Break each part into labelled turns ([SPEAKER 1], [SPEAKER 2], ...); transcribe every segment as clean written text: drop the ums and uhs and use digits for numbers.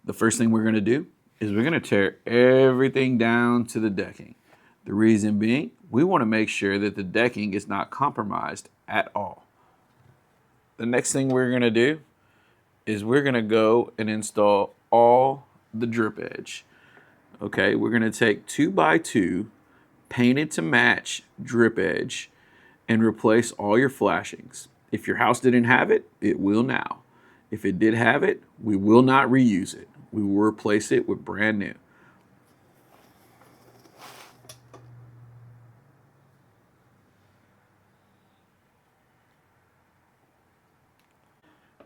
[SPEAKER 1] The first thing we're going to do is we're going to tear everything down to the decking. The reason being, we want to make sure that the decking is not compromised at all. The next thing we're going to do is we're going to go and install all the drip edge. Okay, we're going to take 2x2 painted to match drip edge and replace all your flashings. If your house didn't have it, it will now. If it did have it, we will not reuse it. We will replace it with brand new.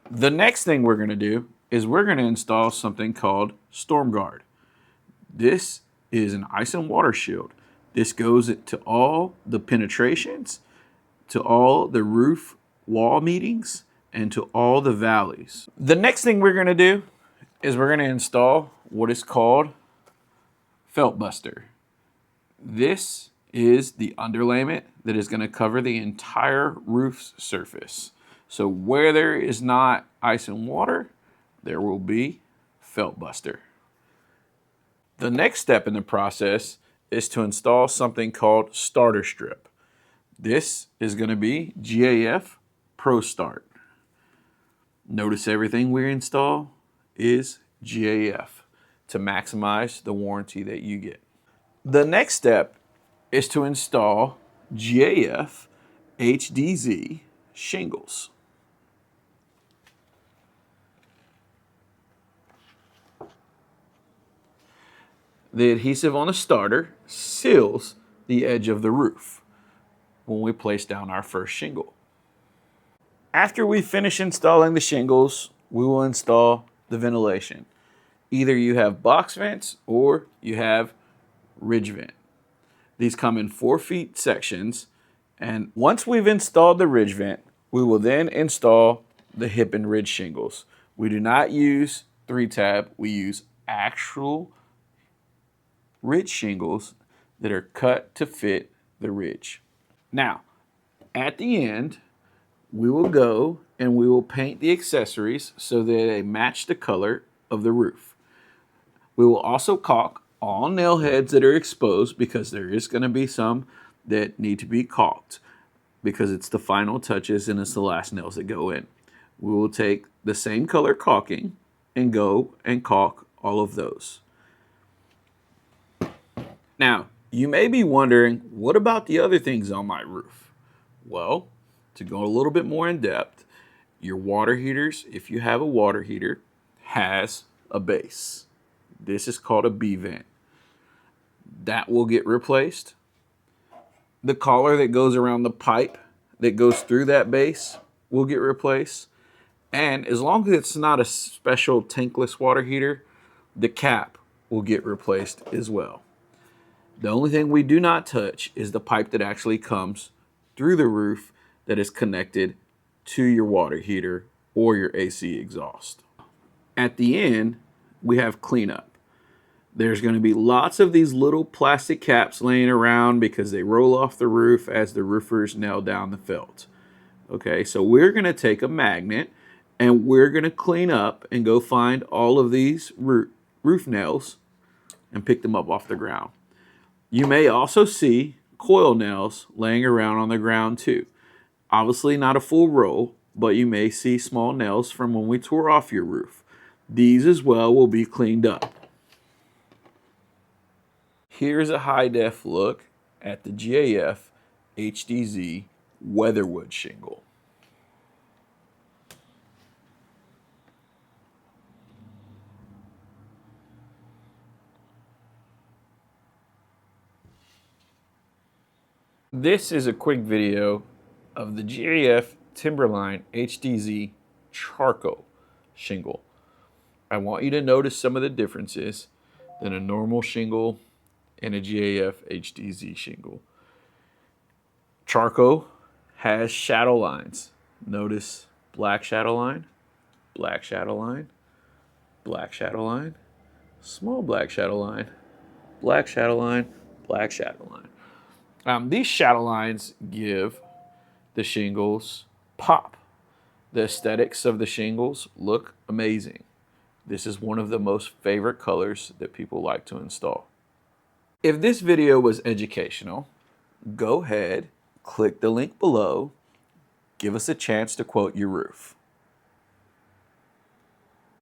[SPEAKER 1] The next thing we're going to do is we're going to install something called Storm Guard. This is an ice and water shield. This goes to all the penetrations, to all the roof wall meetings, and to all the valleys. The next thing we're going to do is we're going to install what is called Felt Buster. This is the underlayment that is going to cover the entire roof's surface. So where there is not ice and water, there will be Felt Buster. The next step in the process is to install something called Starter Strip. This is going to be GAF Pro Start. Notice everything we install is GAF to maximize the warranty that you get. The next step is to install GAF HDZ shingles. The adhesive on the starter seals the edge of the roof when we place down our first shingle. After we finish installing the shingles, we will install the ventilation. Either you have box vents or you have ridge vent. These come in 4 feet sections, and once we've installed the ridge vent, we will then install the hip and ridge shingles. We do not use 3-tab, we use actual ridge shingles that are cut to fit the ridge. Now, at the end, we will go and we will paint the accessories so that they match the color of the roof. We will also caulk all nail heads that are exposed because there is going to be some that need to be caulked because it's the final touches and it's the last nails that go in. We will take the same color caulking and go and caulk all of those. Now, you may be wondering, what about the other things on my roof? Well, to go a little bit more in depth, your water heaters, if you have a water heater, has a base. This is called a B-vent. That will get replaced. The collar that goes around the pipe that goes through that base will get replaced. And as long as it's not a special tankless water heater, the cap will get replaced as well. The only thing we do not touch is the pipe that actually comes through the roof that is connected to your water heater or your AC exhaust. At the end, we have cleanup. There's going to be lots of these little plastic caps laying around because they roll off the roof as the roofers nail down the felt. Okay, so we're going to take a magnet and we're going to clean up and go find all of these roof nails and pick them up off the ground. You may also see coil nails laying around on the ground too. Obviously not a full row, but you may see small nails from when we tore off your roof. These as well will be cleaned up. Here's a high-def look at the GAF HDZ Weatherwood shingle. This is a quick video of the GAF Timberline HDZ Charcoal shingle. I want you to notice some of the differences than a normal shingle and a GAF HDZ shingle. Charcoal has shadow lines. Notice black shadow line, black shadow line, black shadow line, small black shadow line, black shadow line, black shadow line. These shadow lines give the shingles pop. The aesthetics of the shingles look amazing. This is one of the most favorite colors that people like to install. If this video was educational, go ahead, click the link below, give us a chance to quote your roof.